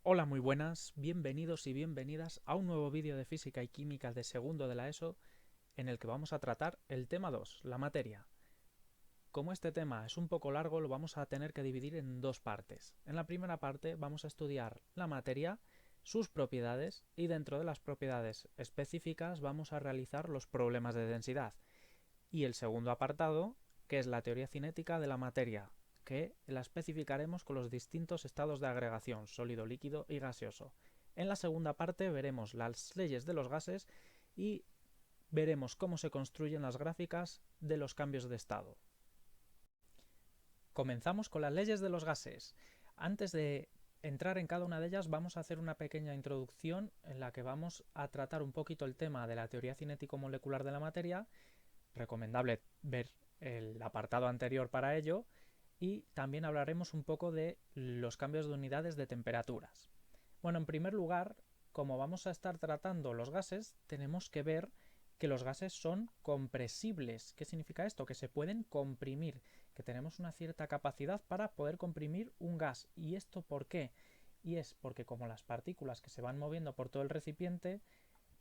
Hola, muy buenas, bienvenidos y bienvenidas a un nuevo vídeo de Física y Química de segundo de la ESO en el que vamos a tratar el tema 2, la materia. Como este tema es un poco largo, lo vamos a tener que dividir en dos partes. En la primera parte vamos a estudiar la materia, sus propiedades y dentro de las propiedades específicas vamos a realizar los problemas de densidad. Y el segundo apartado, que es la teoría cinética de la materia, que la especificaremos con los distintos estados de agregación, sólido, líquido y gaseoso. En la segunda parte veremos las leyes de los gases y veremos cómo se construyen las gráficas de los cambios de estado. Comenzamos con las leyes de los gases. Antes de entrar en cada una de ellas vamos a hacer una pequeña introducción en la que vamos a tratar un poquito el tema de la teoría cinético-molecular de la materia. Recomendable ver el apartado anterior para ello, y también hablaremos un poco de los cambios de unidades de temperaturas. Bueno, en primer lugar, como vamos a estar tratando los gases, tenemos que ver que los gases son compresibles. ¿Qué significa esto? Que se pueden comprimir, que tenemos una cierta capacidad para poder comprimir un gas. ¿Y esto por qué? Y es porque como las partículas que se van moviendo por todo el recipiente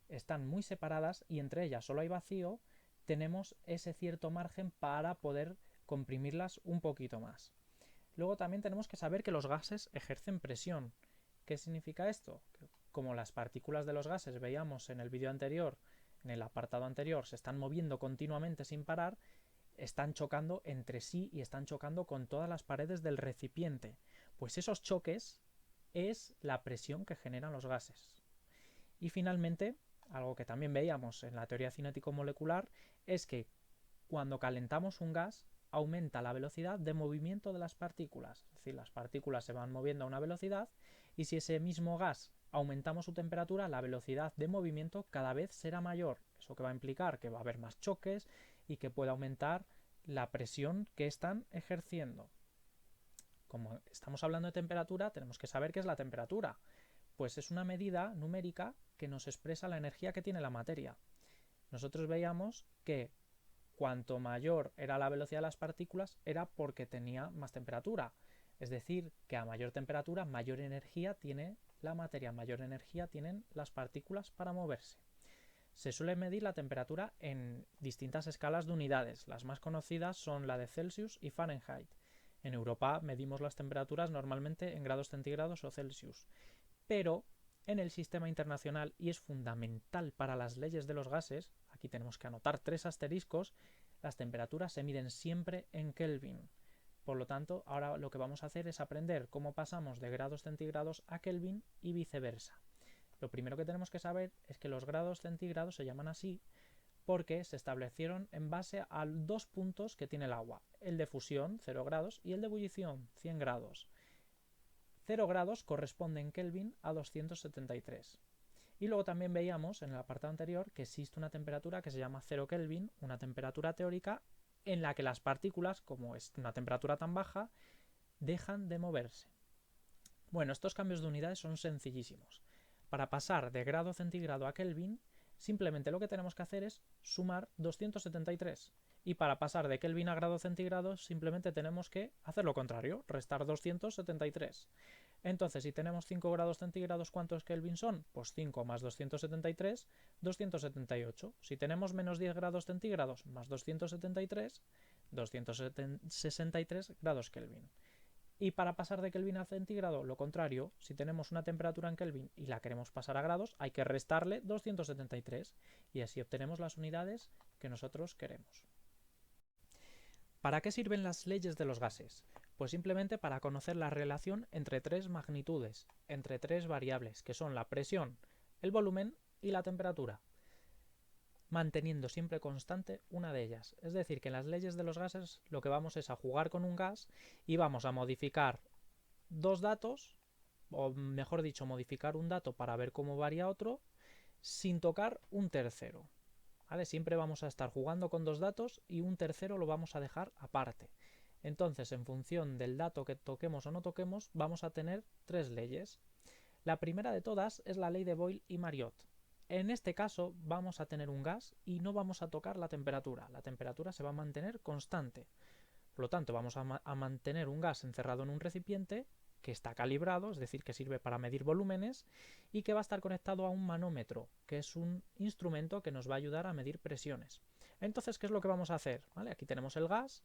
están muy separadas y entre ellas solo hay vacío, tenemos ese cierto margen para poder comprimirlas un poquito más. Luego también tenemos que saber que los gases ejercen presión. ¿Qué significa esto? Como las partículas de los gases veíamos en el vídeo anterior, en el apartado anterior, se están moviendo continuamente sin parar, están chocando entre sí y están chocando con todas las paredes del recipiente. Pues esos choques es la presión que generan los gases. Y finalmente, algo que también veíamos en la teoría cinético-molecular, es que cuando calentamos un gas aumenta la velocidad de movimiento de las partículas. Es decir, las partículas se van moviendo a una velocidad y si ese mismo gas aumentamos su temperatura, la velocidad de movimiento cada vez será mayor. Eso que va a implicar que va a haber más choques y que puede aumentar la presión que están ejerciendo. Como estamos hablando de temperatura, tenemos que saber qué es la temperatura. Pues es una medida numérica que nos expresa la energía que tiene la materia. Nosotros veíamos que cuanto mayor era la velocidad de las partículas era porque tenía más temperatura. Es decir, que a mayor temperatura, mayor energía tiene la materia, mayor energía tienen las partículas para moverse. Se suele medir la temperatura en distintas escalas de unidades. Las más conocidas son la de Celsius y Fahrenheit. En Europa medimos las temperaturas normalmente en grados centígrados o Celsius. Pero en el sistema internacional, y es fundamental para las leyes de los gases, aquí tenemos que anotar 3 asteriscos, las temperaturas se miden siempre en Kelvin. Por lo tanto, ahora lo que vamos a hacer es aprender cómo pasamos de grados centígrados a Kelvin y viceversa. Lo primero que tenemos que saber es que los grados centígrados se llaman así porque se establecieron en base a dos puntos que tiene el agua, el de fusión, 0 grados, y el de ebullición, 100 grados. 0 grados corresponde en Kelvin a 273. Y luego también veíamos en el apartado anterior que existe una temperatura que se llama 0 Kelvin, una temperatura teórica en la que las partículas, como es una temperatura tan baja, dejan de moverse. Bueno, estos cambios de unidades son sencillísimos. Para pasar de grado centígrado a Kelvin, simplemente lo que tenemos que hacer es sumar 273. Y para pasar de Kelvin a grado centígrado, simplemente tenemos que hacer lo contrario, restar 273. Entonces, si tenemos 5 grados centígrados, ¿cuántos Kelvin son? Pues 5 más 273, 278. Si tenemos menos 10 grados centígrados más 273, 263 grados Kelvin. Y para pasar de Kelvin a centígrado, lo contrario, si tenemos una temperatura en Kelvin y la queremos pasar a grados, hay que restarle 273 y así obtenemos las unidades que nosotros queremos. ¿Para qué sirven las leyes de los gases? Pues simplemente para conocer la relación entre tres magnitudes, entre tres variables, que son la presión, el volumen y la temperatura, manteniendo siempre constante una de ellas. Es decir, que en las leyes de los gases lo que vamos es a jugar con un gas y vamos a modificar dos datos, o mejor dicho, modificar un dato para ver cómo varía otro, sin tocar un tercero. ¿Vale? Siempre vamos a estar jugando con dos datos y un tercero lo vamos a dejar aparte. Entonces, en función del dato que toquemos o no toquemos, vamos a tener tres leyes. La primera de todas es la ley de Boyle y Mariotte. En este caso vamos a tener un gas y no vamos a tocar la temperatura. La temperatura se va a mantener constante. Por lo tanto, vamos a mantener un gas encerrado en un recipiente que está calibrado, es decir, que sirve para medir volúmenes, y que va a estar conectado a un manómetro, que es un instrumento que nos va a ayudar a medir presiones. Entonces, ¿qué es lo que vamos a hacer? ¿Vale? Aquí tenemos el gas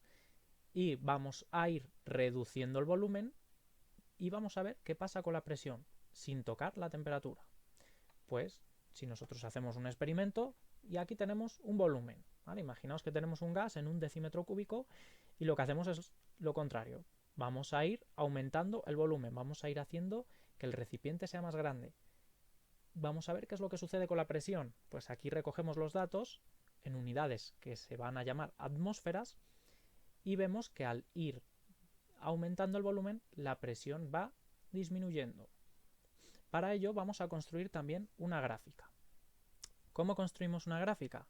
y vamos a ir reduciendo el volumen y vamos a ver qué pasa con la presión sin tocar la temperatura. Pues si nosotros hacemos un experimento y aquí tenemos un volumen, ¿vale? Imaginaos que tenemos un gas en un decímetro cúbico y lo que hacemos es lo contrario. Vamos a ir aumentando el volumen, vamos a ir haciendo que el recipiente sea más grande. Vamos a ver qué es lo que sucede con la presión. Pues aquí recogemos los datos en unidades que se van a llamar atmósferas y vemos que al ir aumentando el volumen la presión va disminuyendo. Para ello vamos a construir también una gráfica. ¿Cómo construimos una gráfica?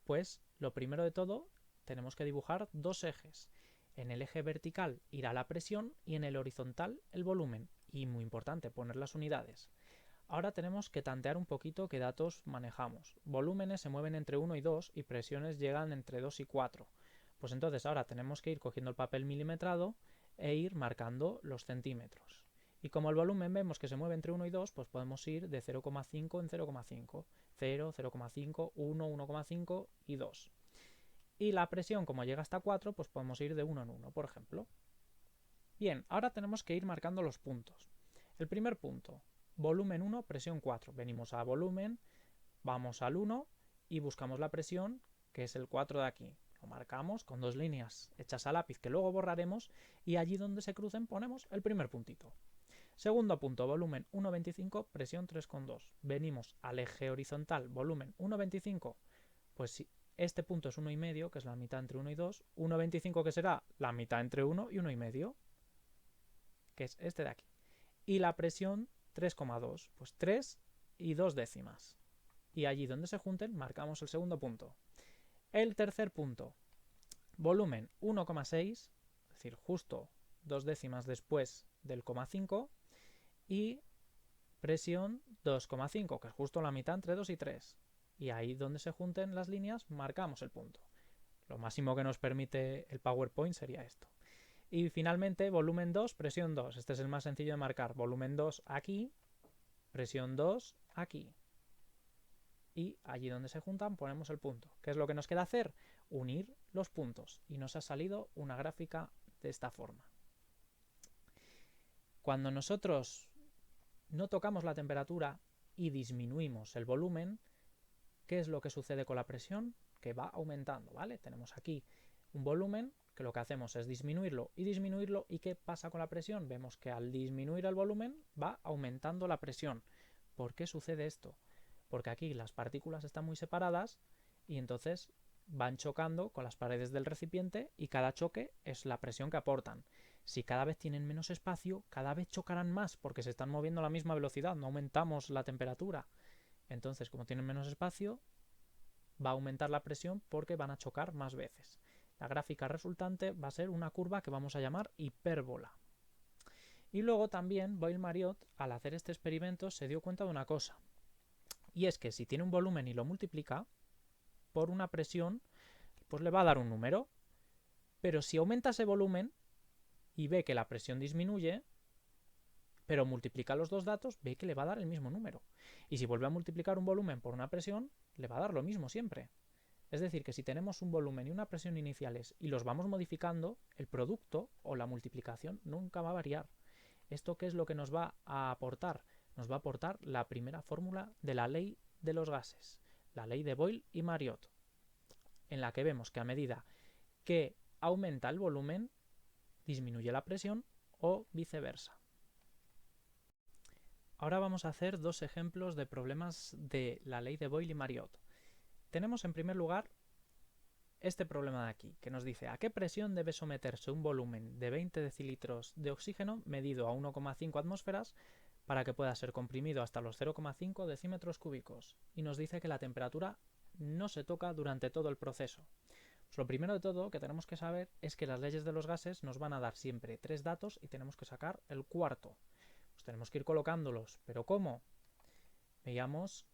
Pues lo primero de todo tenemos que dibujar dos ejes. En el eje vertical irá la presión y en el horizontal el volumen. Y muy importante, poner las unidades. Ahora tenemos que tantear un poquito qué datos manejamos. Volúmenes se mueven entre 1 y 2 y presiones llegan entre 2 y 4. Pues entonces ahora tenemos que ir cogiendo el papel milimetrado e ir marcando los centímetros. Y como el volumen vemos que se mueve entre 1 y 2, pues podemos ir de 0,5 en 0,5, 0, 0,5, 1, 1,5 y 2. Y la presión, como llega hasta 4, pues podemos ir de 1 en 1, por ejemplo. Bien, ahora tenemos que ir marcando los puntos. El primer punto, volumen 1, presión 4. Venimos a volumen, vamos al 1 y buscamos la presión, que es el 4 de aquí. Lo marcamos con dos líneas hechas a lápiz que luego borraremos y allí donde se crucen ponemos el primer puntito. Segundo punto, volumen 1,25, presión 3,2. Venimos al eje horizontal, volumen 1,25, pues si este punto es 1,5, que es la mitad entre 1 y 2, 1,25 que será la mitad entre 1 y 1,5, que es este de aquí. Y la presión 3,2, pues 3 y 2 décimas. Y allí donde se junten marcamos el segundo punto. El tercer punto, volumen 1,6, es decir, justo 2 décimas después del 0,5, y presión 2,5, que es justo la mitad entre 2 y 3. Y ahí donde se junten las líneas marcamos el punto. Lo máximo que nos permite el PowerPoint sería esto. Y finalmente volumen 2, presión 2. Este es el más sencillo de marcar. Volumen 2 aquí, presión 2 aquí. Y allí donde se juntan ponemos el punto. ¿Qué es lo que nos queda hacer? Unir los puntos. Y nos ha salido una gráfica de esta forma. Cuando nosotros no tocamos la temperatura y disminuimos el volumen, ¿qué es lo que sucede con la presión? Que va aumentando, ¿vale? Tenemos aquí un volumen que lo que hacemos es disminuirlo, ¿y qué pasa con la presión? Vemos que al disminuir el volumen va aumentando la presión. ¿Por qué sucede esto? Porque aquí las partículas están muy separadas y entonces van chocando con las paredes del recipiente y cada choque es la presión que aportan. Si cada vez tienen menos espacio, cada vez chocarán más porque se están moviendo a la misma velocidad, no aumentamos la temperatura. Entonces, como tienen menos espacio, va a aumentar la presión porque van a chocar más veces. La gráfica resultante va a ser una curva que vamos a llamar hipérbola. Y luego también Boyle-Mariotte, al hacer este experimento, se dio cuenta de una cosa. Y es que si tiene un volumen y lo multiplica por una presión, pues le va a dar un número. Pero si aumenta ese volumen y ve que la presión disminuye, pero multiplica los dos datos, ve que le va a dar el mismo número. Y si vuelve a multiplicar un volumen por una presión, le va a dar lo mismo siempre. Es decir, que si tenemos un volumen y una presión iniciales y los vamos modificando, el producto o la multiplicación nunca va a variar. ¿Esto qué es lo que nos va a aportar? Nos va a aportar la primera fórmula de la ley de los gases, la ley de Boyle y Mariotte, en la que vemos que a medida que aumenta el volumen, disminuye la presión o viceversa. Ahora vamos a hacer dos ejemplos de problemas de la ley de Boyle y Mariotte. Tenemos en primer lugar este problema de aquí, que nos dice a qué presión debe someterse un volumen de 20 decilitros de oxígeno medido a 1,5 atmósferas para que pueda ser comprimido hasta los 0,5 decímetros cúbicos, y nos dice que la temperatura no se toca durante todo el proceso. Pues lo primero de todo que tenemos que saber es que las leyes de los gases nos van a dar siempre tres datos y tenemos que sacar el cuarto. Pues tenemos que ir colocándolos, ¿pero cómo? Veíamos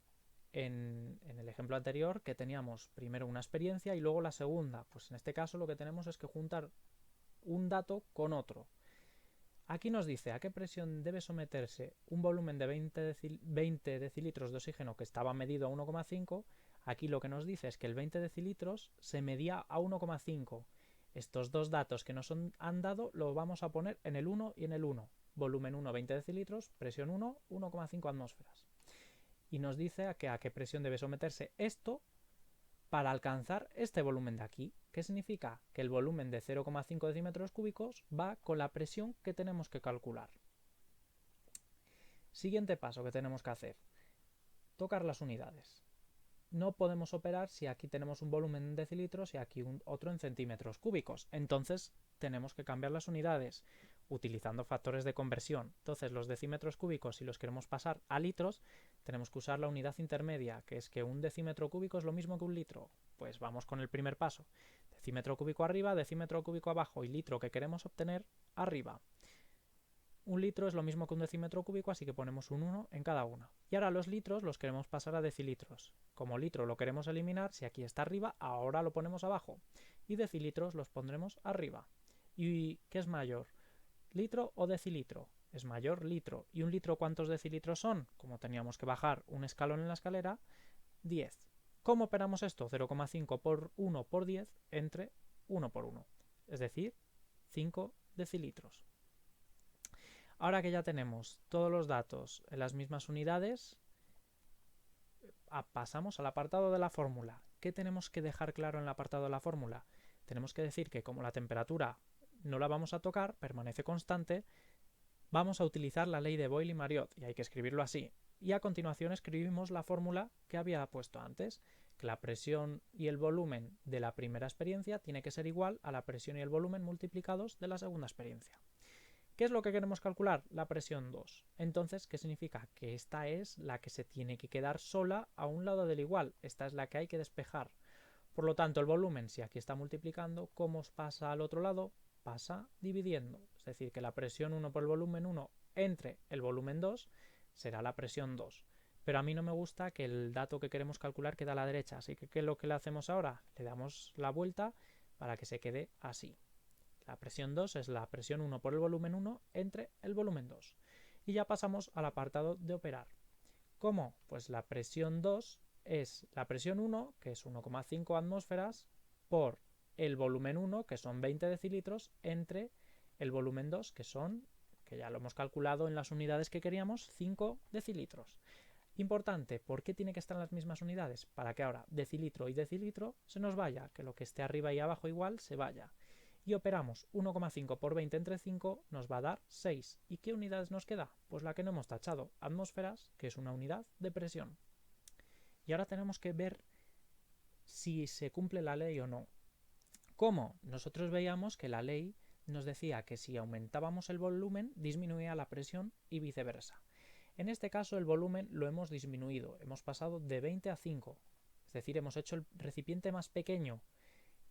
en el ejemplo anterior que teníamos primero una experiencia y luego la segunda. Pues en este caso lo que tenemos es que juntar un dato con otro. Aquí nos dice a qué presión debe someterse un volumen de 20 decilitros de oxígeno que estaba medido a 1,5. Aquí lo que nos dice es que el 20 decilitros se medía a 1,5. Estos dos datos que nos han dado lo vamos a poner en el 1 y en el 1. Volumen 1, 20 decilitros, presión 1, 1,5 atmósferas. Y nos dice a qué presión debe someterse esto para alcanzar este volumen de aquí. ¿Qué significa? Que el volumen de 0,5 decímetros cúbicos va con la presión que tenemos que calcular. Siguiente paso que tenemos que hacer. Tocar las unidades. No podemos operar si aquí tenemos un volumen en decilitros y aquí otro en centímetros cúbicos. Entonces tenemos que cambiar las unidades utilizando factores de conversión. Entonces los decímetros cúbicos, si los queremos pasar a litros, tenemos que usar la unidad intermedia, que es que un decímetro cúbico es lo mismo que un litro. Pues vamos con el primer paso. Decímetro cúbico arriba, decímetro cúbico abajo y litro que queremos obtener arriba. Un litro es lo mismo que un decímetro cúbico, así que ponemos un 1 en cada una. Y ahora los litros los queremos pasar a decilitros. Como litro lo queremos eliminar, si aquí está arriba, ahora lo ponemos abajo. Y decilitros los pondremos arriba. ¿Y qué es mayor? ¿Litro o decilitro? Es mayor litro. ¿Y un litro cuántos decilitros son? Como teníamos que bajar un escalón en la escalera, 10. ¿Cómo operamos esto? 0,5 por 1 por 10 entre 1 por 1. Es decir, 5 decilitros. Ahora que ya tenemos todos los datos en las mismas unidades, pasamos al apartado de la fórmula. ¿Qué tenemos que dejar claro en el apartado de la fórmula? Tenemos que decir que como la temperatura no la vamos a tocar, permanece constante, vamos a utilizar la ley de Boyle y Mariotte, y hay que escribirlo así. Y a continuación escribimos la fórmula que había puesto antes, que la presión y el volumen de la primera experiencia tiene que ser igual a la presión y el volumen multiplicados de la segunda experiencia. ¿Qué es lo que queremos calcular? La presión 2. Entonces, ¿qué significa? Que esta es la que se tiene que quedar sola a un lado del igual. Esta es la que hay que despejar. Por lo tanto, el volumen, si aquí está multiplicando, ¿cómo pasa al otro lado? Pasa dividiendo. Es decir, que la presión 1 por el volumen 1 entre el volumen 2 será la presión 2. Pero a mí no me gusta que el dato que queremos calcular quede a la derecha. Así que, ¿qué es lo que le hacemos ahora? Le damos la vuelta para que se quede así. La presión 2 es la presión 1 por el volumen 1 entre el volumen 2. Y ya pasamos al apartado de operar. ¿Cómo? Pues la presión 2 es la presión 1, que es 1,5 atmósferas, por el volumen 1, que son 20 decilitros, entre el volumen 2, que ya lo hemos calculado en las unidades que queríamos, 5 decilitros. Importante, ¿por qué tiene que estar en las mismas unidades? Para que ahora decilitro y decilitro se nos vaya, que lo que esté arriba y abajo igual se vaya. Y operamos 1,5 por 20 entre 5 nos va a dar 6. ¿Y qué unidades nos queda? Pues la que no hemos tachado, atmósferas, que es una unidad de presión. Y ahora tenemos que ver si se cumple la ley o no. ¿Cómo? Nosotros veíamos que la ley nos decía que si aumentábamos el volumen disminuía la presión y viceversa. En este caso el volumen lo hemos disminuido, hemos pasado de 20 a 5, es decir, hemos hecho el recipiente más pequeño.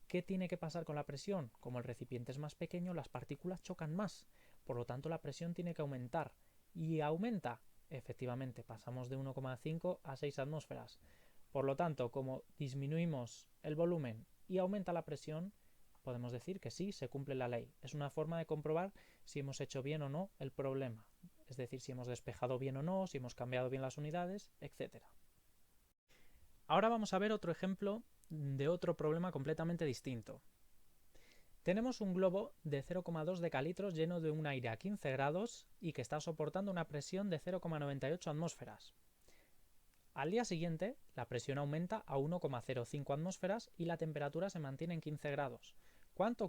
¿Qué tiene que pasar con la presión? Como el recipiente es más pequeño, las partículas chocan más, por lo tanto la presión tiene que aumentar. ¿Y aumenta? Efectivamente, pasamos de 1,5 a 6 atmósferas. Por lo tanto, como disminuimos el volumen y aumenta la presión, podemos decir que sí, se cumple la ley. Es una forma de comprobar si hemos hecho bien o no el problema. Es decir, si hemos despejado bien o no, si hemos cambiado bien las unidades, etc. Ahora vamos a ver otro ejemplo de otro problema completamente distinto. Tenemos un globo de 0,2 decalitros lleno de un aire a 15 grados y que está soportando una presión de 0,98 atmósferas. Al día siguiente, la presión aumenta a 1,05 atmósferas y la temperatura se mantiene en 15 grados. ¿Cuánto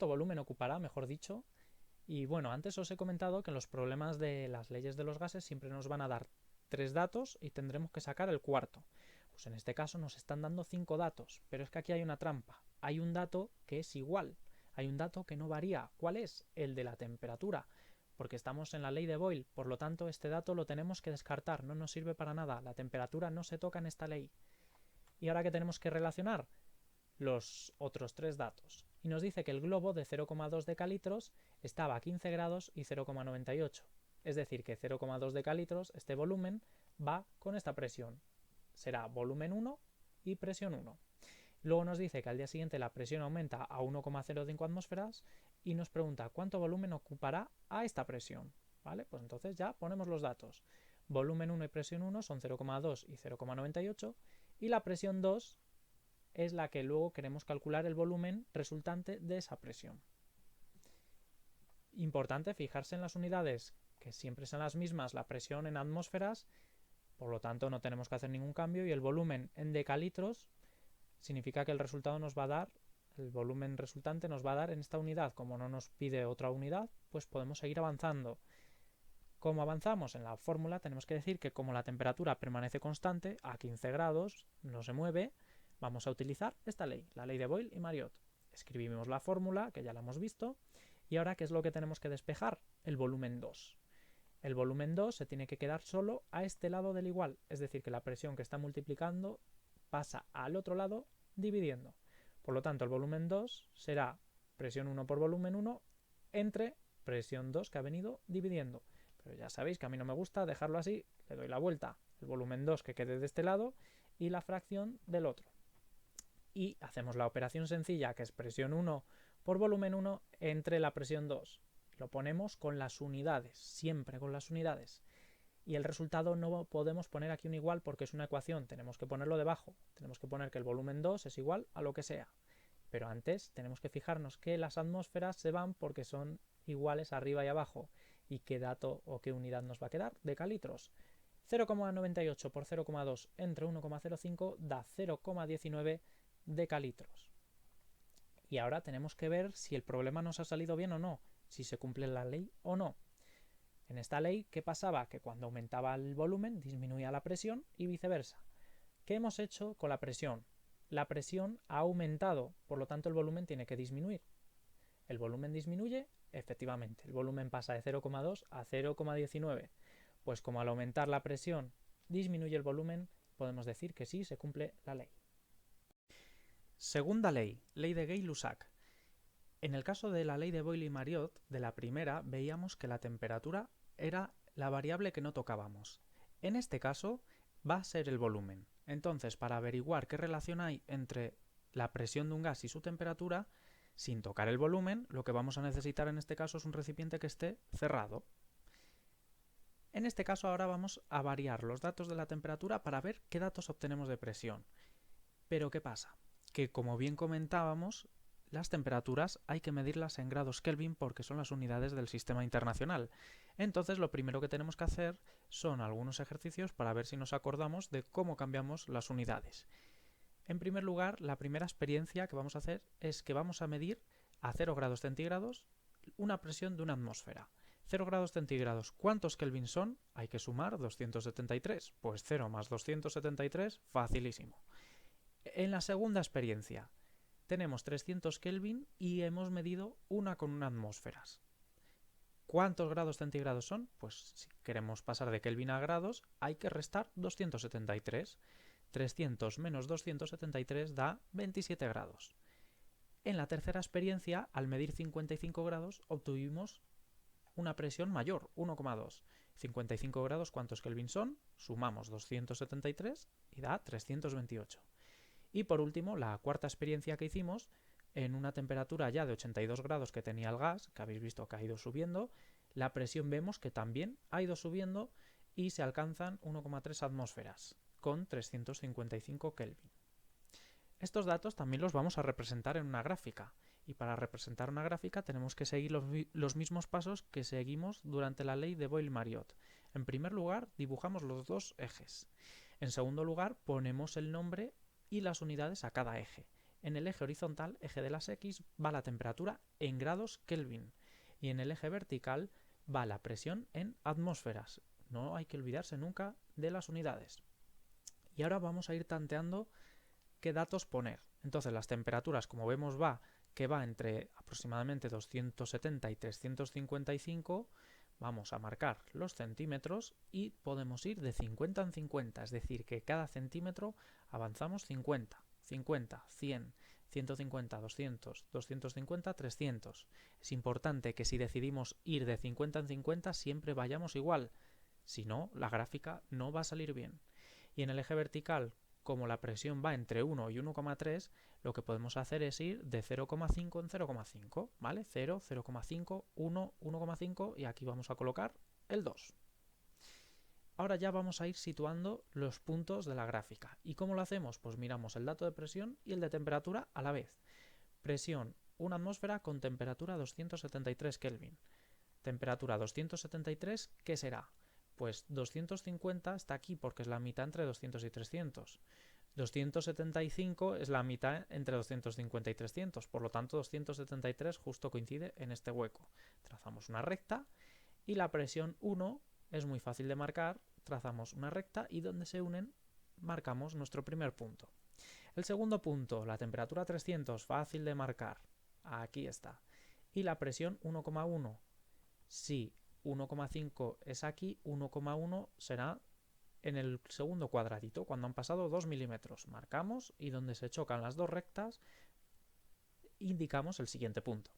volumen ocupará, mejor dicho? Y bueno, antes os he comentado que en los problemas de las leyes de los gases siempre nos van a dar 3 datos y tendremos que sacar el cuarto. Pues en este caso nos están dando 5 datos, pero es que aquí hay una trampa. Hay un dato que es igual, hay un dato que no varía. ¿Cuál es? El de la temperatura, porque estamos en la ley de Boyle, por lo tanto este dato lo tenemos que descartar, no nos sirve para nada, la temperatura no se toca en esta ley. ¿Y ahora qué tenemos que relacionar? Los otros 3 datos. Y nos dice que el globo de 0,2 decalitros estaba a 15 grados y 0,98. Es decir, que 0,2 decalitros, este volumen, va con esta presión. Será volumen 1 y presión 1. Luego nos dice que al día siguiente la presión aumenta a 1,05 atmósferas y nos pregunta cuánto volumen ocupará a esta presión. ¿Vale? Pues entonces ya ponemos los datos. Volumen 1 y presión 1 son 0,2 y 0,98 y la presión 2 es la que luego queremos calcular el volumen resultante de esa presión. Importante fijarse en las unidades, que siempre son las mismas, la presión en atmósferas, por lo tanto no tenemos que hacer ningún cambio, y el volumen en decalitros significa que el resultado nos va a dar, el volumen resultante nos va a dar en esta unidad. Como no nos pide otra unidad, pues podemos seguir avanzando. ¿Cómo avanzamos? En la fórmula tenemos que decir que como la temperatura permanece constante, a 15 grados, no se mueve, vamos a utilizar esta ley, la ley de Boyle y Mariotte. Escribimos la fórmula, que ya la hemos visto, y ahora ¿qué es lo que tenemos que despejar? El volumen 2. El volumen 2 se tiene que quedar solo a este lado del igual, es decir, que la presión que está multiplicando pasa al otro lado dividiendo. Por lo tanto, el volumen 2 será presión 1 por volumen 1 entre presión 2 que ha venido dividiendo. Pero ya sabéis que a mí no me gusta dejarlo así, le doy la vuelta, el volumen 2 que quede de este lado y la fracción del otro. Y hacemos la operación sencilla, que es presión 1 por volumen 1 entre la presión 2. Lo ponemos con las unidades, siempre con las unidades. Y el resultado no podemos poner aquí un igual porque es una ecuación, tenemos que ponerlo debajo. Tenemos que poner que el volumen 2 es igual a lo que sea. Pero antes tenemos que fijarnos que las atmósferas se van porque son iguales arriba y abajo. ¿Y qué dato o qué unidad nos va a quedar? Decalitros. 0,98 por 0,2 entre 1,05 da 0,19 decalitros. Y ahora tenemos que ver si el problema nos ha salido bien o no, si se cumple la ley o no. En esta ley, ¿qué pasaba? Que cuando aumentaba el volumen disminuía la presión y viceversa. ¿Qué hemos hecho con la presión? La presión ha aumentado, por lo tanto el volumen tiene que disminuir. ¿El volumen disminuye? Efectivamente, el volumen pasa de 0,2 a 0,19. Pues como al aumentar la presión disminuye el volumen, podemos decir que sí, se cumple la ley. Segunda ley, ley de Gay-Lussac. En el caso de la ley de Boyle y Mariotte, de la primera, veíamos que la temperatura era la variable que no tocábamos. En este caso va a ser el volumen. Entonces, para averiguar qué relación hay entre la presión de un gas y su temperatura, sin tocar el volumen, lo que vamos a necesitar en este caso es un recipiente que esté cerrado. En este caso ahora vamos a variar los datos de la temperatura para ver qué datos obtenemos de presión. Pero ¿qué pasa? Que como bien comentábamos, las temperaturas hay que medirlas en grados Kelvin porque son las unidades del sistema internacional. Entonces lo primero que tenemos que hacer son algunos ejercicios para ver si nos acordamos de cómo cambiamos las unidades. En primer lugar, la primera experiencia que vamos a hacer es que vamos a medir a 0 grados centígrados una presión de una atmósfera. 0 grados centígrados, ¿cuántos Kelvin son? Hay que sumar 273. Pues 0 más 273, facilísimo. En la segunda experiencia tenemos 300 Kelvin y hemos medido una con una atmósferas. ¿Cuántos grados centígrados son? Pues si queremos pasar de Kelvin a grados hay que restar 273. 300 menos 273 da 27 grados. En la tercera experiencia, al medir 55 grados, obtuvimos una presión mayor, 1,2. 55 grados, ¿cuántos Kelvin son? Sumamos 273 y da 328. Y por último, la cuarta experiencia que hicimos, en una temperatura ya de 82 grados que tenía el gas, que habéis visto que ha ido subiendo, la presión vemos que también ha ido subiendo y se alcanzan 1,3 atmósferas con 355 Kelvin. Estos datos también los vamos a representar en una gráfica. Y para representar una gráfica tenemos que seguir los mismos pasos que seguimos durante la ley de Boyle-Mariotte. En primer lugar, dibujamos los dos ejes. En segundo lugar, ponemos el nombre y las unidades a cada eje. En el eje horizontal, eje de las X, va la temperatura en grados Kelvin. Y en el eje vertical va la presión en atmósferas. No hay que olvidarse nunca de las unidades. Y ahora vamos a ir tanteando qué datos poner. Entonces las temperaturas, como vemos, va entre aproximadamente 270 y 355. Vamos a marcar los centímetros y podemos ir de 50 en 50, es decir, que cada centímetro avanzamos 50, 50, 100, 150, 200, 250, 300. Es importante que si decidimos ir de 50 en 50 siempre vayamos igual, si no, la gráfica no va a salir bien. Y en el eje vertical, como la presión va entre 1 y 1,3, lo que podemos hacer es ir de 0,5 en 0,5, ¿vale? 0, 0,5, 1, 1,5 y aquí vamos a colocar el 2. Ahora ya vamos a ir situando los puntos de la gráfica. ¿Y cómo lo hacemos? Pues miramos el dato de presión y el de temperatura a la vez. Presión, una atmósfera con temperatura 273 Kelvin. Temperatura 273, ¿qué será? Pues 250 está aquí porque es la mitad entre 200 y 300. 275 es la mitad entre 250 y 300, por lo tanto 273 justo coincide en este hueco. Trazamos una recta y la presión 1 es muy fácil de marcar, trazamos una recta y donde se unen marcamos nuestro primer punto. El segundo punto, la temperatura 300, fácil de marcar, aquí está. Y la presión 1,1, si 1,5 es aquí, 1,1 será en el segundo cuadradito, cuando han pasado 2 milímetros. Marcamos y donde se chocan las dos rectas indicamos el siguiente punto.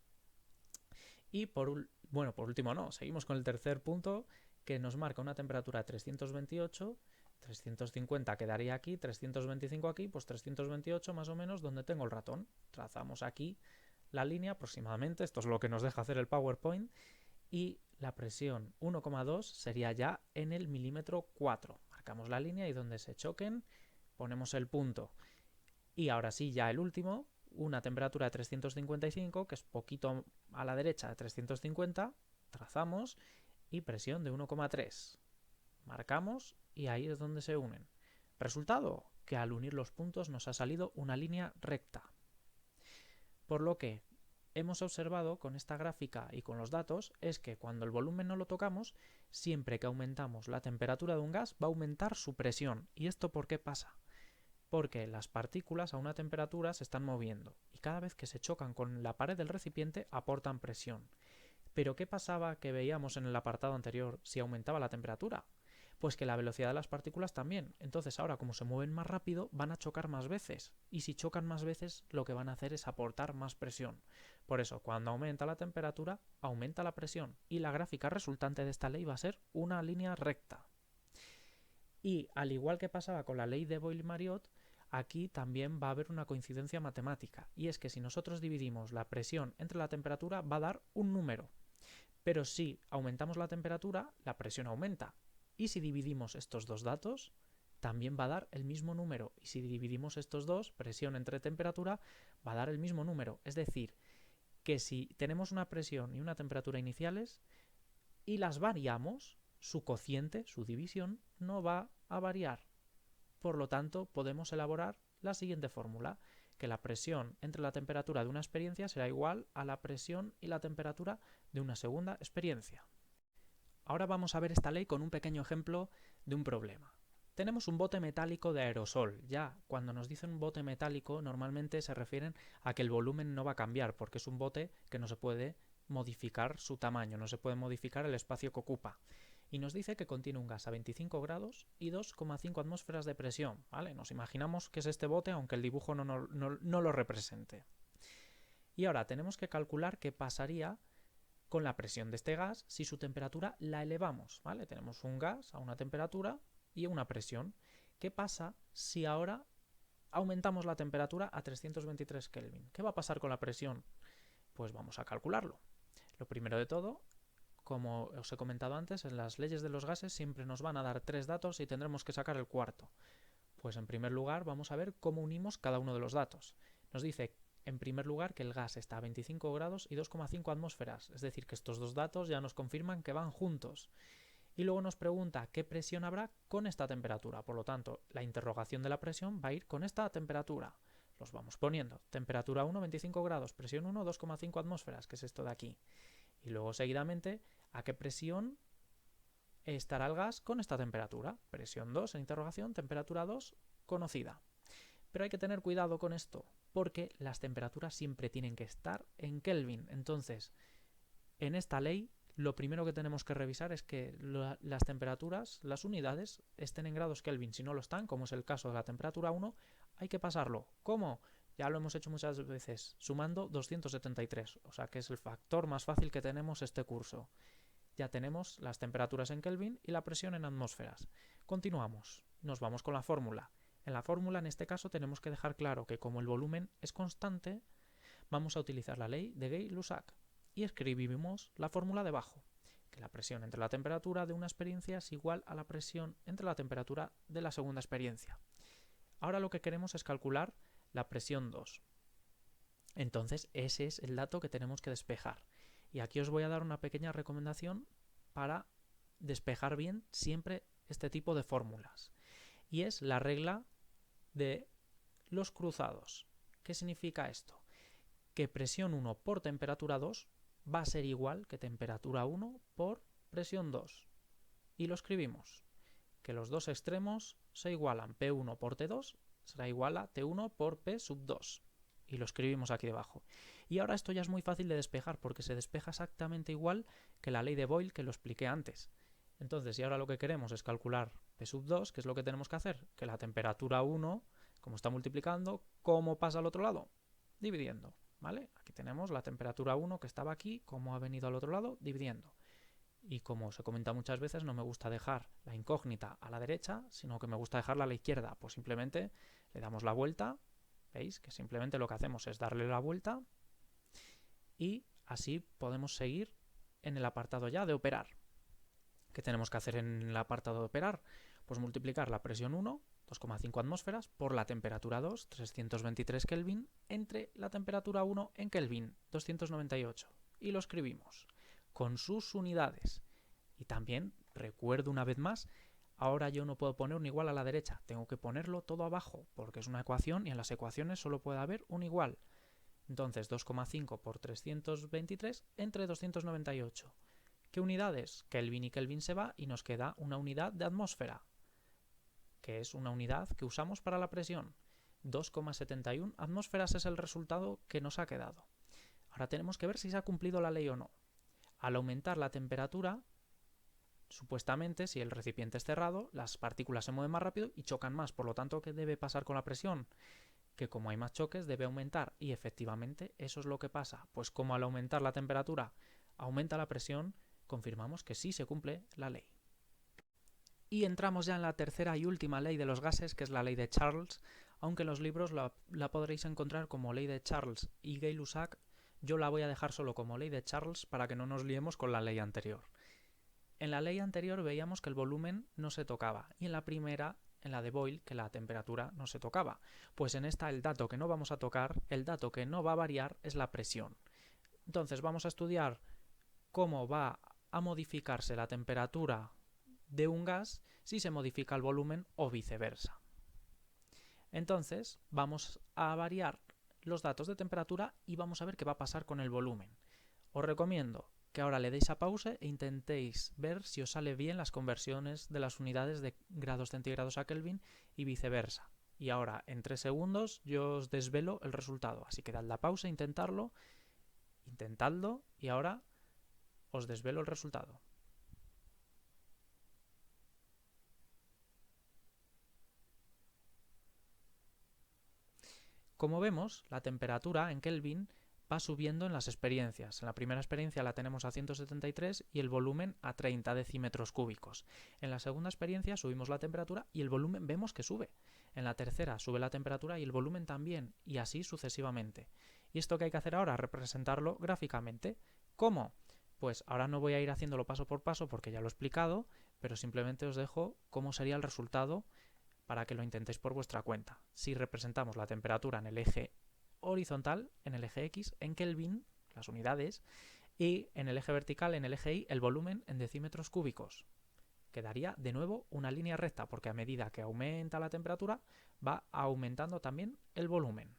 Y por último no, seguimos con el tercer punto que nos marca una temperatura 328, 350 quedaría aquí, 325 aquí, pues 328 más o menos donde tengo el ratón. Trazamos aquí la línea aproximadamente, esto es lo que nos deja hacer el PowerPoint, y la presión 1,2 sería ya en el milímetro 4. Marcamos la línea y donde se choquen ponemos el punto. Y ahora sí, ya el último, una temperatura de 355, que es poquito a la derecha de 350, trazamos, y presión de 1,3. Marcamos y ahí es donde se unen. Resultado, que al unir los puntos nos ha salido una línea recta. Por lo que hemos observado con esta gráfica y con los datos es que cuando el volumen no lo tocamos, siempre que aumentamos la temperatura de un gas va a aumentar su presión. ¿Y esto por qué pasa? Porque las partículas a una temperatura se están moviendo y cada vez que se chocan con la pared del recipiente aportan presión. ¿Pero qué pasaba que veíamos en el apartado anterior si aumentaba la temperatura? Pues que la velocidad de las partículas también. Entonces ahora como se mueven más rápido van a chocar más veces. Y si chocan más veces lo que van a hacer es aportar más presión. Por eso cuando aumenta la temperatura aumenta la presión. Y la gráfica resultante de esta ley va a ser una línea recta. Y al igual que pasaba con la ley de Boyle-Mariotte, aquí también va a haber una coincidencia matemática. Y es que si nosotros dividimos la presión entre la temperatura va a dar un número. Pero si aumentamos la temperatura, la presión aumenta. Y si dividimos estos dos datos, también va a dar el mismo número. Y si dividimos estos dos, presión entre temperatura, va a dar el mismo número. Es decir, que si tenemos una presión y una temperatura iniciales y las variamos, su cociente, su división, no va a variar. Por lo tanto, podemos elaborar la siguiente fórmula, que la presión entre la temperatura de una experiencia será igual a la presión y la temperatura de una segunda experiencia. Ahora vamos a ver esta ley con un pequeño ejemplo de un problema. Tenemos un bote metálico de aerosol. Ya, cuando nos dicen un bote metálico, normalmente se refieren a que el volumen no va a cambiar, porque es un bote que no se puede modificar su tamaño, no se puede modificar el espacio que ocupa. Y nos dice que contiene un gas a 25 grados y 2,5 atmósferas de presión, ¿vale? Nos imaginamos que es este bote, aunque el dibujo no lo represente. Y ahora tenemos que calcular qué pasaría con la presión de este gas si su temperatura la elevamos, ¿vale? Tenemos un gas a una temperatura y una presión. ¿Qué pasa si ahora aumentamos la temperatura a 323 Kelvin? ¿Qué va a pasar con la presión? Pues vamos a calcularlo. Lo primero de todo, como os he comentado antes, en las leyes de los gases siempre nos van a dar 3 datos y tendremos que sacar el cuarto. Pues en primer lugar vamos a ver cómo unimos cada uno de los datos. Nos dice en primer lugar que el gas está a 25 grados y 2,5 atmósferas, es decir que estos dos datos ya nos confirman que van juntos. Y luego nos pregunta qué presión habrá con esta temperatura, por lo tanto la interrogación de la presión va a ir con esta temperatura. Los vamos poniendo, temperatura 1, 25 grados, presión 1, 2,5 atmósferas, que es esto de aquí. Y luego seguidamente a qué presión estará el gas con esta temperatura, presión 2 en interrogación, temperatura 2 conocida. Pero hay que tener cuidado con esto, porque las temperaturas siempre tienen que estar en Kelvin. Entonces, en esta ley, lo primero que tenemos que revisar es que las temperaturas, las unidades, estén en grados Kelvin. Si no lo están, como es el caso de la temperatura 1, hay que pasarlo. ¿Cómo? Ya lo hemos hecho muchas veces, sumando 273, o sea que es el factor más fácil que tenemos este curso. Ya tenemos las temperaturas en Kelvin y la presión en atmósferas. Continuamos, nos vamos con la fórmula. En la fórmula, en este caso, tenemos que dejar claro que como el volumen es constante, vamos a utilizar la ley de Gay-Lussac y escribimos la fórmula debajo, que la presión entre la temperatura de una experiencia es igual a la presión entre la temperatura de la segunda experiencia. Ahora lo que queremos es calcular la presión 2. Entonces ese es el dato que tenemos que despejar. Y aquí os voy a dar una pequeña recomendación para despejar bien siempre este tipo de fórmulas. Y es la regla de los cruzados. ¿Qué significa esto? Que presión 1 por temperatura 2 va a ser igual que temperatura 1 por presión 2. Y lo escribimos. Que los dos extremos se igualan. P1 por T2 será igual a T1 por P sub 2. Y lo escribimos aquí debajo. Y ahora esto ya es muy fácil de despejar porque se despeja exactamente igual que la ley de Boyle que lo expliqué antes. Entonces, si ahora lo que queremos es calcular P sub 2, ¿qué es lo que tenemos que hacer? Que la temperatura 1, como está multiplicando, ¿cómo pasa al otro lado? Dividiendo, ¿vale? Aquí tenemos la temperatura 1 que estaba aquí, ¿cómo ha venido al otro lado? Dividiendo. Y como se comenta muchas veces, no me gusta dejar la incógnita a la derecha, sino que me gusta dejarla a la izquierda. Pues simplemente le damos la vuelta. ¿Veis? Que simplemente lo que hacemos es darle la vuelta y así podemos seguir en el apartado ya de operar. ¿Qué tenemos que hacer en el apartado de operar? Pues multiplicar la presión 1, 2,5 atmósferas, por la temperatura 2, 323 Kelvin, entre la temperatura 1 en Kelvin, 298. Y lo escribimos con sus unidades. Y también, recuerdo una vez más, ahora yo no puedo poner un igual a la derecha, tengo que ponerlo todo abajo, porque es una ecuación y en las ecuaciones solo puede haber un igual. Entonces 2,5 por 323 entre 298. ¿Qué unidades? Kelvin y Kelvin se va y nos queda una unidad de atmósfera, que es una unidad que usamos para la presión. 2,71 atmósferas es el resultado que nos ha quedado. Ahora tenemos que ver si se ha cumplido la ley o no. Al aumentar la temperatura, supuestamente, si el recipiente es cerrado, las partículas se mueven más rápido y chocan más. Por lo tanto, ¿qué debe pasar con la presión? Que como hay más choques, debe aumentar. Y efectivamente, eso es lo que pasa. Pues como al aumentar la temperatura aumenta la presión, confirmamos que sí se cumple la ley. Y entramos ya en la tercera y última ley de los gases, que es la ley de Charles. Aunque en los libros la podréis encontrar como ley de Charles y Gay-Lussac, yo la voy a dejar solo como ley de Charles para que no nos liemos con la ley anterior. En la ley anterior veíamos que el volumen no se tocaba y en la primera, en la de Boyle, que la temperatura no se tocaba. Pues en esta el dato que no vamos a tocar, el dato que no va a variar es la presión. Entonces vamos a estudiar cómo va a modificarse la temperatura de un gas si se modifica el volumen o viceversa. Entonces vamos a variar los datos de temperatura y vamos a ver qué va a pasar con el volumen. Os recomiendo que ahora le deis a pause e intentéis ver si os sale bien las conversiones de las unidades de grados centígrados a Kelvin y viceversa. Y ahora en 3 segundos yo os desvelo el resultado, así que dad la pausa, intentadlo y ahora os desvelo el resultado. Como vemos, la temperatura en Kelvin va subiendo en las experiencias. En la primera experiencia la tenemos a 173 y el volumen a 30 decímetros cúbicos. En la segunda experiencia subimos la temperatura y el volumen vemos que sube. En la tercera sube la temperatura y el volumen también, y así sucesivamente. ¿Y esto qué hay que hacer ahora? Representarlo gráficamente. ¿Cómo? Pues ahora no voy a ir haciéndolo paso por paso porque ya lo he explicado, pero simplemente os dejo cómo sería el resultado para que lo intentéis por vuestra cuenta. Si representamos la temperatura en el eje horizontal, en el eje X, en Kelvin, las unidades, y en el eje vertical, en el eje Y, el volumen en decímetros cúbicos. Quedaría de nuevo una línea recta, porque a medida que aumenta la temperatura, va aumentando también el volumen.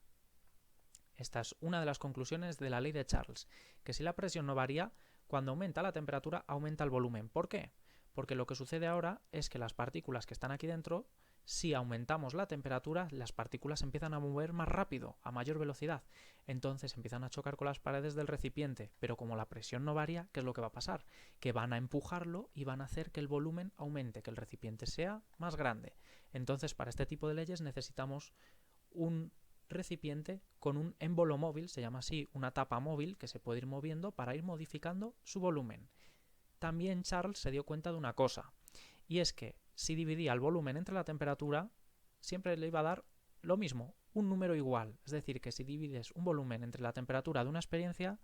Esta es una de las conclusiones de la ley de Charles, que si la presión no varía, cuando aumenta la temperatura, aumenta el volumen. ¿Por qué? Porque lo que sucede ahora es que las partículas que están aquí dentro, si aumentamos la temperatura, las partículas empiezan a mover más rápido, a mayor velocidad. Entonces empiezan a chocar con las paredes del recipiente, pero como la presión no varía, ¿qué es lo que va a pasar? Que van a empujarlo y van a hacer que el volumen aumente, que el recipiente sea más grande. Entonces, para este tipo de leyes necesitamos un recipiente con un émbolo móvil, se llama así, una tapa móvil que se puede ir moviendo para ir modificando su volumen. También Charles se dio cuenta de una cosa, y es que si dividía el volumen entre la temperatura, siempre le iba a dar lo mismo, un número igual. Es decir, que si divides un volumen entre la temperatura de una experiencia,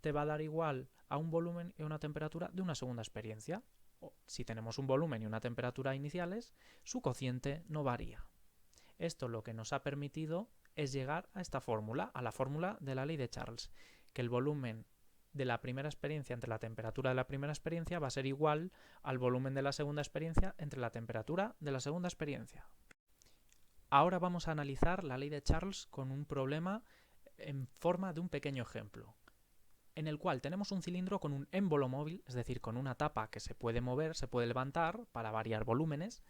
te va a dar igual a un volumen y una temperatura de una segunda experiencia. O, si tenemos un volumen y una temperatura iniciales, su cociente no varía. Esto lo que nos ha permitido es llegar a esta fórmula, a la fórmula de la ley de Charles, que el volumen de la primera experiencia entre la temperatura de la primera experiencia va a ser igual al volumen de la segunda experiencia entre la temperatura de la segunda experiencia. Ahora vamos a analizar la ley de Charles con un problema en forma de un pequeño ejemplo, en el cual tenemos un cilindro con un émbolo móvil, es decir, con una tapa que se puede mover, se puede levantar para variar volúmenes,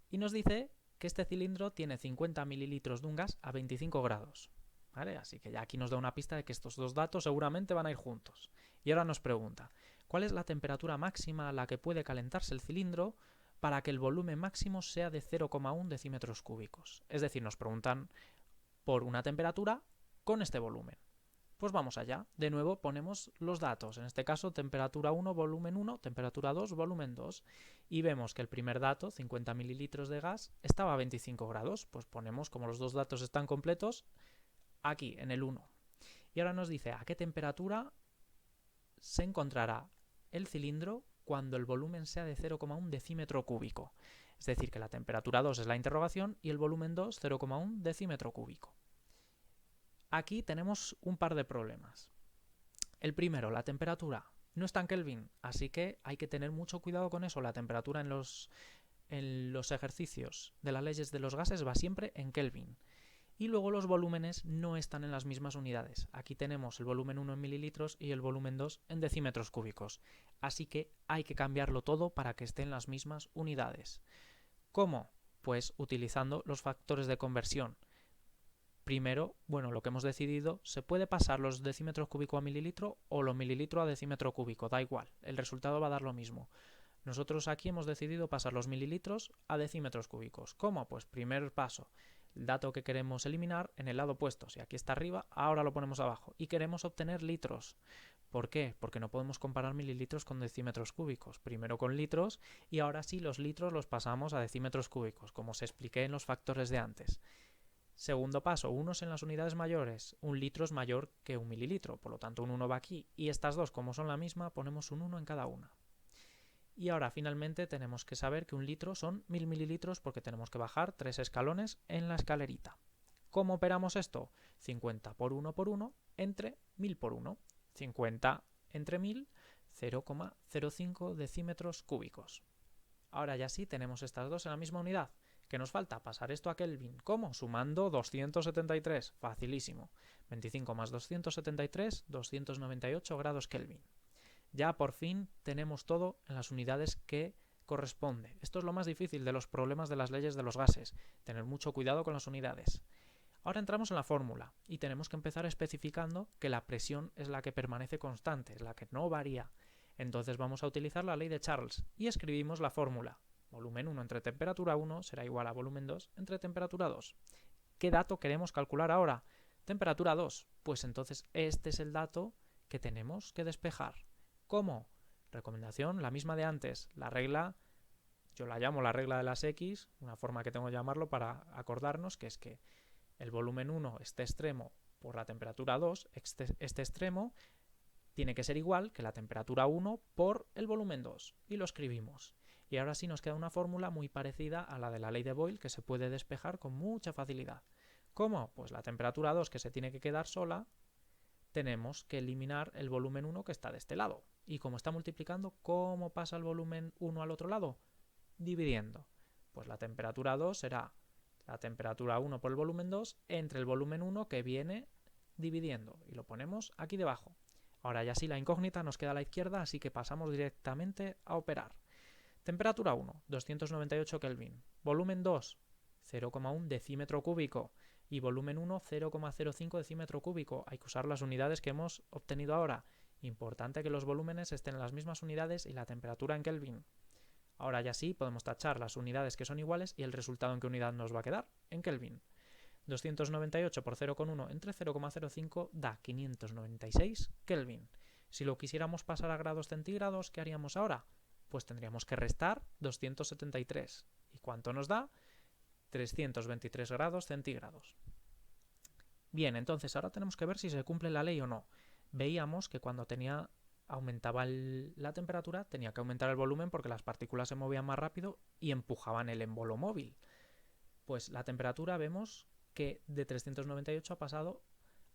y nos dice que este cilindro tiene 50 mililitros de un gas a 25 grados. ¿Vale? Así que ya aquí nos da una pista de que estos dos datos seguramente van a ir juntos. Y ahora nos pregunta, ¿cuál es la temperatura máxima a la que puede calentarse el cilindro para que el volumen máximo sea de 0,1 decímetros cúbicos? Es decir, nos preguntan por una temperatura con este volumen. Pues vamos allá. De nuevo ponemos los datos. En este caso, temperatura 1, volumen 1, temperatura 2, volumen 2. Y vemos que el primer dato, 50 mililitros de gas, estaba a 25 grados. Pues ponemos, como los dos datos están completos, aquí, en el 1. Y ahora nos dice a qué temperatura se encontrará el cilindro cuando el volumen sea de 0,1 decímetro cúbico. Es decir, que la temperatura 2 es la interrogación y el volumen 2, 0,1 decímetro cúbico. Aquí tenemos un par de problemas. El primero, la temperatura no está en Kelvin, así que hay que tener mucho cuidado con eso. La temperatura en los ejercicios de las leyes de los gases va siempre en Kelvin. Y luego los volúmenes no están en las mismas unidades. Aquí tenemos el volumen 1 en mililitros y el volumen 2 en decímetros cúbicos. Así que hay que cambiarlo todo para que esté en las mismas unidades. ¿Cómo? Pues utilizando los factores de conversión. Primero, bueno, lo que hemos decidido, se puede pasar los decímetros cúbicos a mililitro o los mililitros a decímetro cúbico, da igual, el resultado va a dar lo mismo. Nosotros aquí hemos decidido pasar los mililitros a decímetros cúbicos. ¿Cómo? Pues primer paso, el dato que queremos eliminar en el lado opuesto. Si aquí está arriba, ahora lo ponemos abajo. Y queremos obtener litros. ¿Por qué? Porque no podemos comparar mililitros con decímetros cúbicos. Primero con litros y ahora sí los litros los pasamos a decímetros cúbicos, como os expliqué en los factores de antes. Segundo paso, unos en las unidades mayores, un litro es mayor que un mililitro, por lo tanto un 1 va aquí, y estas dos, como son la misma, ponemos un 1 en cada una. Y ahora finalmente tenemos que saber que un litro son 1000 mililitros porque tenemos que bajar 3 escalones en la escalerita. ¿Cómo operamos esto? 50 por 1 por 1 entre 1000 por 1. 50 entre 1000, 0,05 decímetros cúbicos. Ahora ya sí tenemos estas dos en la misma unidad. ¿Qué nos falta? Pasar esto a Kelvin. ¿Cómo? Sumando 273. Facilísimo. 25 más 273, 298 grados Kelvin. Ya por fin tenemos todo en las unidades que corresponde. Esto es lo más difícil de los problemas de las leyes de los gases. Tener mucho cuidado con las unidades. Ahora entramos en la fórmula y tenemos que empezar especificando que la presión es la que permanece constante, es la que no varía. Entonces vamos a utilizar la ley de Charles y escribimos la fórmula. Volumen 1 entre temperatura 1 será igual a volumen 2 entre temperatura 2. ¿Qué dato queremos calcular ahora? Temperatura 2. Pues entonces este es el dato que tenemos que despejar. ¿Cómo? Recomendación, la misma de antes. La regla, yo la llamo la regla de las X, una forma que tengo de llamarlo para acordarnos, que es que el volumen 1, este extremo, por la temperatura 2, este extremo, tiene que ser igual que la temperatura 1 por el volumen 2. Y lo escribimos. Y ahora sí nos queda una fórmula muy parecida a la de la ley de Boyle que se puede despejar con mucha facilidad. ¿Cómo? Pues la temperatura 2 que se tiene que quedar sola, tenemos que eliminar el volumen 1 que está de este lado. Y como está multiplicando, ¿cómo pasa el volumen 1 al otro lado? Dividiendo. Pues la temperatura 2 será la temperatura 1 por el volumen 2 entre el volumen 1 que viene dividiendo. Y lo ponemos aquí debajo. Ahora ya sí la incógnita nos queda a la izquierda, así que pasamos directamente a operar. Temperatura 1, 298 Kelvin. Volumen 2, 0,1 decímetro cúbico. Y volumen 1, 0,05 decímetro cúbico. Hay que usar las unidades que hemos obtenido ahora. Importante que los volúmenes estén en las mismas unidades y la temperatura en Kelvin. Ahora ya sí podemos tachar las unidades que son iguales y el resultado en qué unidad nos va a quedar, en Kelvin. 298 por 0,1 entre 0,05 da 596 Kelvin. Si lo quisiéramos pasar a grados centígrados, ¿qué haríamos ahora? Pues tendríamos que restar 273. ¿Y cuánto nos da? 323 grados centígrados. Bien, entonces ahora tenemos que ver si se cumple la ley o no. Veíamos que cuando aumentaba la temperatura tenía que aumentar el volumen porque las partículas se movían más rápido y empujaban el émbolo móvil. Pues la temperatura vemos que de 398 ha pasado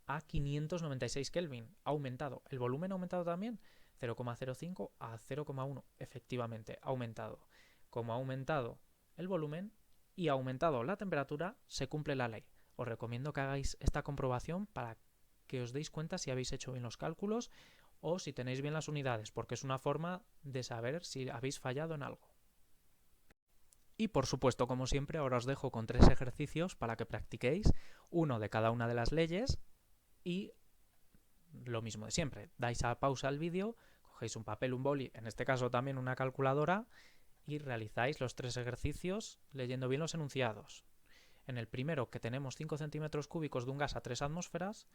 a 596 Kelvin. Ha aumentado. ¿El volumen ha aumentado también? 0,05 a 0,1. Efectivamente, ha aumentado. Como ha aumentado el volumen y ha aumentado la temperatura, se cumple la ley. Os recomiendo que hagáis esta comprobación para que os deis cuenta si habéis hecho bien los cálculos o si tenéis bien las unidades, porque es una forma de saber si habéis fallado en algo. Y por supuesto, como siempre, ahora os dejo con 3 ejercicios para que practiquéis uno de cada una de las leyes y lo mismo de siempre. Dais a pausa al vídeo, cogéis un papel, un boli, en este caso también una calculadora y realizáis los 3 ejercicios leyendo bien los enunciados. En el primero, que tenemos 5 centímetros cúbicos de un gas a 3 atmósferas,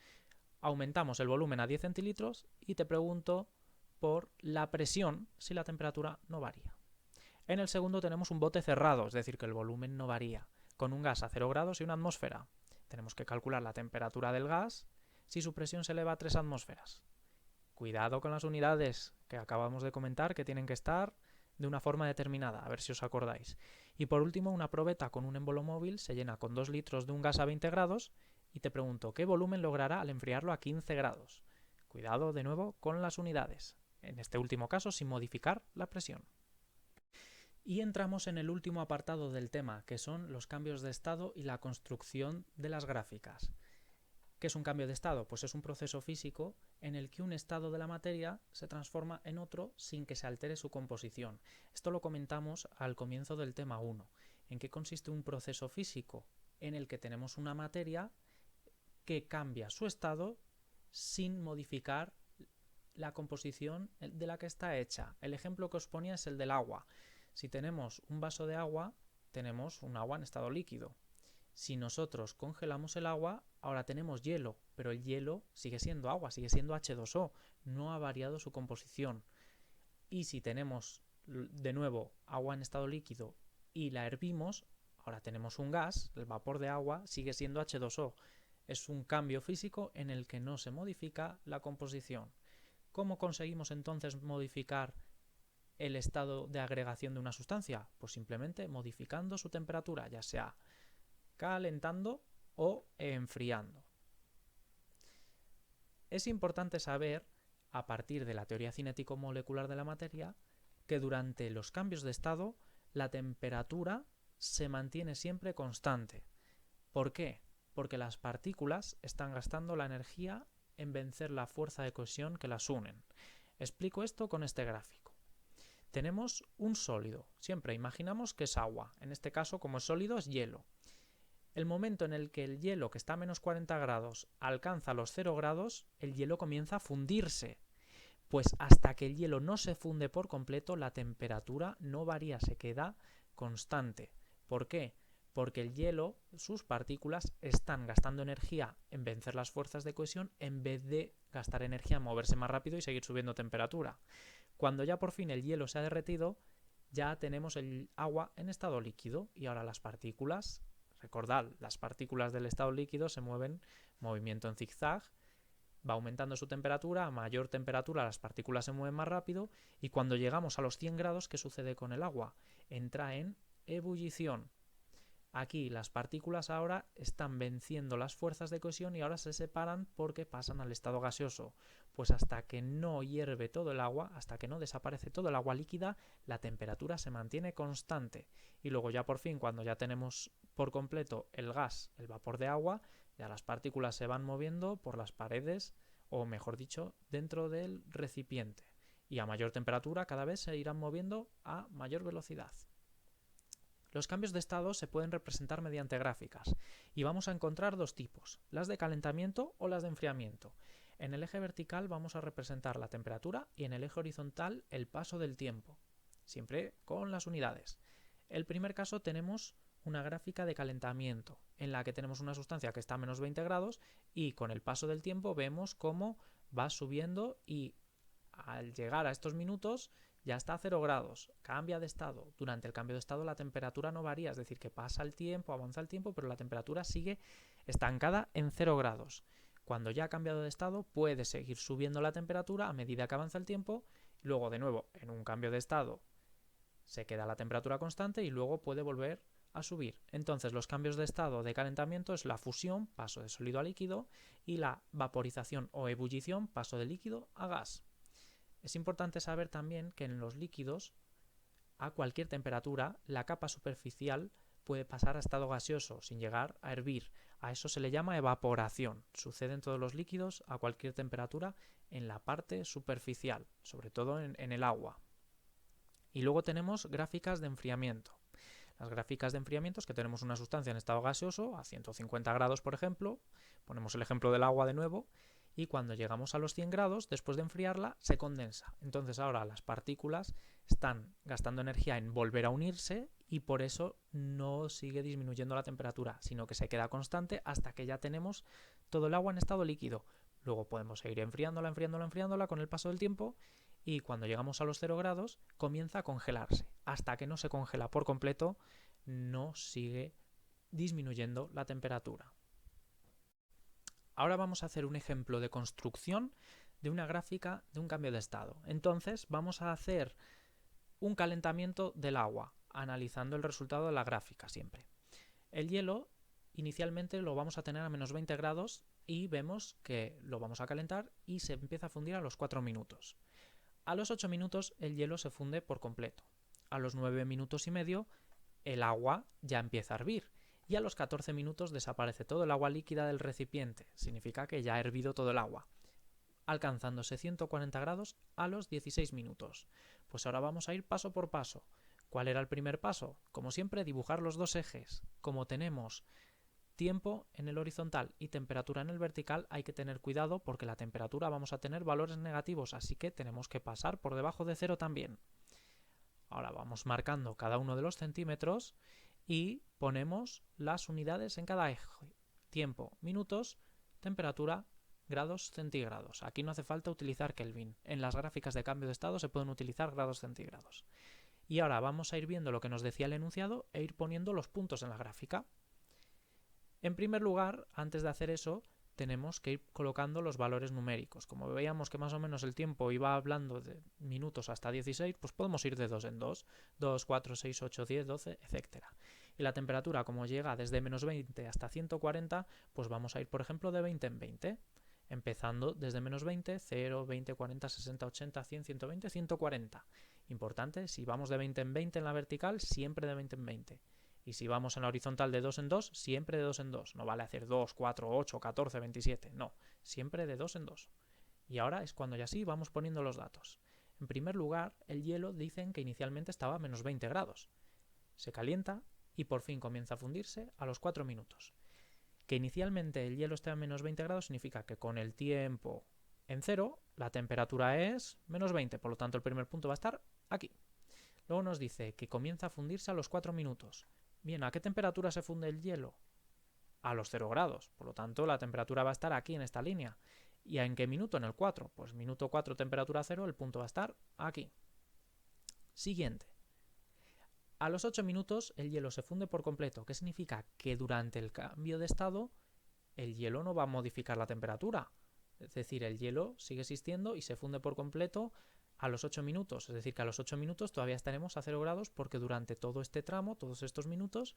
aumentamos el volumen a 10 centilitros y te pregunto por la presión si la temperatura no varía. En el segundo tenemos un bote cerrado, es decir, que el volumen no varía, con un gas a 0 grados y una atmósfera. Tenemos que calcular la temperatura del gas si su presión se eleva a 3 atmósferas. Cuidado con las unidades que acabamos de comentar, que tienen que estar de una forma determinada, a ver si os acordáis. Y por último, una probeta con un émbolo móvil se llena con 2 litros de un gas a 20 grados y te pregunto, ¿qué volumen logrará al enfriarlo a 15 grados? Cuidado de nuevo con las unidades, en este último caso sin modificar la presión. Y entramos en el último apartado del tema, que son los cambios de estado y la construcción de las gráficas. ¿Qué es un cambio de estado? Pues es un proceso físico en el que un estado de la materia se transforma en otro sin que se altere su composición. Esto lo comentamos al comienzo del tema 1. ¿En qué consiste un proceso físico? En el que tenemos una materia que cambia su estado sin modificar la composición de la que está hecha. El ejemplo que os ponía es el del agua. Si tenemos un vaso de agua, tenemos un agua en estado líquido. Si nosotros congelamos el agua, ahora tenemos hielo, pero el hielo sigue siendo agua, sigue siendo H2O, no ha variado su composición. Y si tenemos de nuevo agua en estado líquido y la hervimos, ahora tenemos un gas, el vapor de agua sigue siendo H2O. Es un cambio físico en el que no se modifica la composición. ¿Cómo conseguimos entonces modificar el estado de agregación de una sustancia? Pues simplemente modificando su temperatura, ya sea calentando o enfriando. Es importante saber, a partir de la teoría cinético-molecular de la materia, que durante los cambios de estado la temperatura se mantiene siempre constante. ¿Por qué? Porque las partículas están gastando la energía en vencer la fuerza de cohesión que las unen. Explico esto con este gráfico. Tenemos un sólido, siempre imaginamos que es agua, en este caso como es sólido es hielo. El momento en el que el hielo, que está a menos 40 grados, alcanza los 0 grados, el hielo comienza a fundirse. Pues hasta que el hielo no se funde por completo, la temperatura no varía, se queda constante. ¿Por qué? Porque el hielo, sus partículas, están gastando energía en vencer las fuerzas de cohesión en vez de gastar energía en moverse más rápido y seguir subiendo temperatura. Cuando ya por fin el hielo se ha derretido, ya tenemos el agua en estado líquido y ahora las partículas, recordad, las partículas del estado líquido se mueven movimiento en zigzag, va aumentando su temperatura, a mayor temperatura las partículas se mueven más rápido y cuando llegamos a los 100 grados, ¿qué sucede con el agua? Entra en ebullición. Aquí las partículas ahora están venciendo las fuerzas de cohesión y ahora se separan porque pasan al estado gaseoso. Pues hasta que no hierve todo el agua, hasta que no desaparece todo el agua líquida, la temperatura se mantiene constante. Y luego ya por fin, cuando ya tenemos por completo el gas, el vapor de agua, ya las partículas se van moviendo por las paredes, o mejor dicho, dentro del recipiente. Y a mayor temperatura cada vez se irán moviendo a mayor velocidad. Los cambios de estado se pueden representar mediante gráficas y vamos a encontrar dos tipos, las de calentamiento o las de enfriamiento. En el eje vertical vamos a representar la temperatura y en el eje horizontal el paso del tiempo, siempre con las unidades. En el primer caso tenemos una gráfica de calentamiento en la que tenemos una sustancia que está a menos 20 grados y con el paso del tiempo vemos cómo va subiendo y al llegar a estos minutos ya está a 0 grados, cambia de estado. Durante el cambio de estado la temperatura no varía, es decir, que pasa el tiempo, avanza el tiempo, pero la temperatura sigue estancada en 0 grados. Cuando ya ha cambiado de estado, puede seguir subiendo la temperatura a medida que avanza el tiempo, y luego de nuevo, en un cambio de estado, se queda la temperatura constante y luego puede volver a subir. Entonces los cambios de estado de calentamiento es la fusión, paso de sólido a líquido, y la vaporización o ebullición, paso de líquido a gas. Es importante saber también que en los líquidos, a cualquier temperatura, la capa superficial puede pasar a estado gaseoso sin llegar a hervir. A eso se le llama evaporación. Sucede en todos los líquidos a cualquier temperatura en la parte superficial, sobre todo en el agua. Y luego tenemos gráficas de enfriamiento. Las gráficas de enfriamiento es que tenemos una sustancia en estado gaseoso a 150 grados, por ejemplo. Ponemos el ejemplo del agua de nuevo. Y cuando llegamos a los 100 grados, después de enfriarla, se condensa. Entonces ahora las partículas están gastando energía en volver a unirse y por eso no sigue disminuyendo la temperatura, sino que se queda constante hasta que ya tenemos todo el agua en estado líquido. Luego podemos seguir enfriándola con el paso del tiempo y cuando llegamos a los 0 grados comienza a congelarse. Hasta que no se congela por completo, no sigue disminuyendo la temperatura. Ahora vamos a hacer un ejemplo de construcción de una gráfica de un cambio de estado. Entonces vamos a hacer un calentamiento del agua, analizando el resultado de la gráfica siempre. El hielo inicialmente lo vamos a tener a menos 20 grados y vemos que lo vamos a calentar y se empieza a fundir a los 4 minutos. A los 8 minutos el hielo se funde por completo. A los 9 minutos y medio el agua ya empieza a hervir. Y a los 14 minutos desaparece todo el agua líquida del recipiente, significa que ya ha hervido todo el agua, alcanzándose 140 grados a los 16 minutos. Pues ahora vamos a ir paso por paso. ¿Cuál era el primer paso? Como siempre, dibujar los dos ejes. Como tenemos tiempo en el horizontal y temperatura en el vertical, hay que tener cuidado porque la temperatura vamos a tener valores negativos, así que tenemos que pasar por debajo de 0 también. Ahora vamos marcando cada uno de los centímetros y ponemos las unidades en cada eje. Tiempo, minutos, temperatura, grados centígrados. Aquí no hace falta utilizar Kelvin. En las gráficas de cambio de estado se pueden utilizar grados centígrados. Y ahora vamos a ir viendo lo que nos decía el enunciado e ir poniendo los puntos en la gráfica. En primer lugar, antes de hacer eso, tenemos que ir colocando los valores numéricos. Como veíamos que más o menos el tiempo iba hablando de minutos hasta 16, pues podemos ir de 2 en 2, 2, 4, 6, 8, 10, 12, etc. Y la temperatura, como llega desde menos 20 hasta 140, pues vamos a ir, por ejemplo, de 20 en 20, empezando desde menos 20, 0, 20, 40, 60, 80, 100, 120, 140. Importante, si vamos de 20 en 20 en la vertical, siempre de 20 en 20. Y si vamos en la horizontal de 2 en 2, siempre de 2 en 2. No vale hacer 2, 4, 8, 14, 27. No, siempre de 2 en 2. Y ahora es cuando ya sí vamos poniendo los datos. En primer lugar, el hielo dicen que inicialmente estaba a menos 20 grados. Se calienta y por fin comienza a fundirse a los 4 minutos. Que inicialmente el hielo esté a menos 20 grados significa que con el tiempo en 0, la temperatura es menos 20. Por lo tanto, el primer punto va a estar aquí. Luego nos dice que comienza a fundirse a los 4 minutos. Bien, ¿a qué temperatura se funde el hielo? A los 0 grados. Por lo tanto, la temperatura va a estar aquí en esta línea. ¿Y en qué minuto? En el 4. Pues minuto 4, temperatura 0, el punto va a estar aquí. Siguiente. A los 8 minutos el hielo se funde por completo. ¿Qué significa? Que durante el cambio de estado el hielo no va a modificar la temperatura. Es decir, el hielo sigue existiendo y se funde por completo a los 8 minutos. Es decir, que a los 8 minutos todavía estaremos a 0 grados porque durante todo este tramo, todos estos minutos,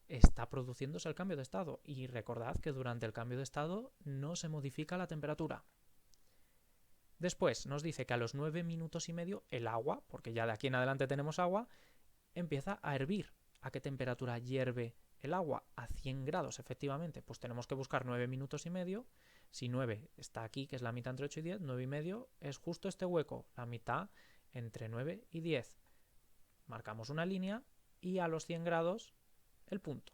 está produciéndose el cambio de estado. Y recordad que durante el cambio de estado no se modifica la temperatura. Después nos dice que a los 9 minutos y medio el agua, porque ya de aquí en adelante tenemos agua, empieza a hervir. ¿A qué temperatura hierve el agua? A 100 grados, efectivamente. Pues tenemos que buscar 9 minutos y medio. Si 9 está aquí, que es la mitad entre 8 y 10, 9 y medio es justo este hueco, la mitad entre 9 y 10. Marcamos una línea y a los 100 grados el punto.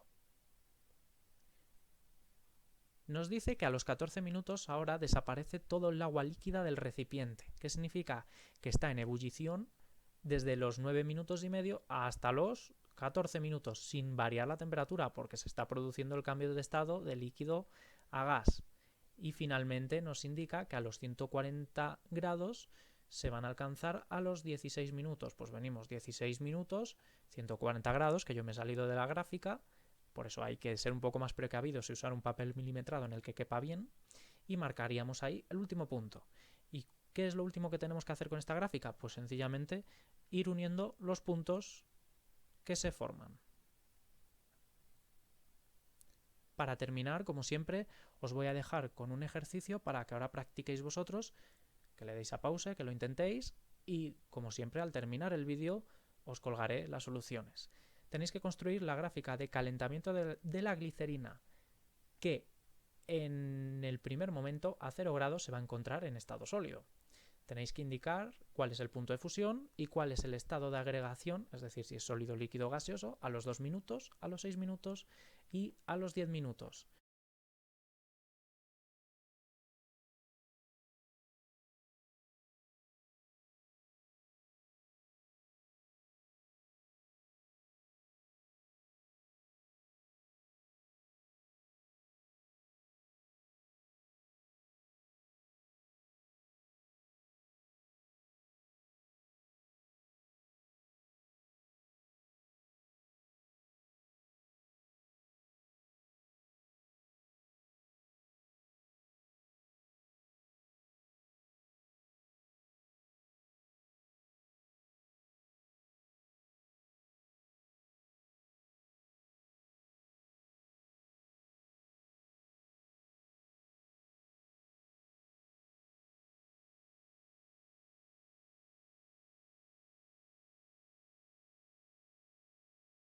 Nos dice que a los 14 minutos ahora desaparece todo el agua líquida del recipiente. ¿Qué significa? Que está en ebullición desde los 9 minutos y medio hasta los 14 minutos, sin variar la temperatura, porque se está produciendo el cambio de estado de líquido a gas. Y finalmente nos indica que a los 140 grados se van a alcanzar a los 16 minutos. Pues venimos 16 minutos, 140 grados, que yo me he salido de la gráfica, por eso hay que ser un poco más precavidos y usar un papel milimetrado en el que quepa bien, y marcaríamos ahí el último punto. ¿Y qué es lo último que tenemos que hacer con esta gráfica? Pues sencillamente ir uniendo los puntos que se forman. Para terminar, como siempre, os voy a dejar con un ejercicio para que ahora practiquéis vosotros, que le deis a pausa, que lo intentéis y, como siempre, al terminar el vídeo os colgaré las soluciones. Tenéis que construir la gráfica de calentamiento de la glicerina, que en el primer momento a 0 grados se va a encontrar en estado sólido. Tenéis que indicar cuál es el punto de fusión y cuál es el estado de agregación, es decir, si es sólido, líquido o gaseoso, a los 2 minutos, a los 6 minutos y a los 10 minutos.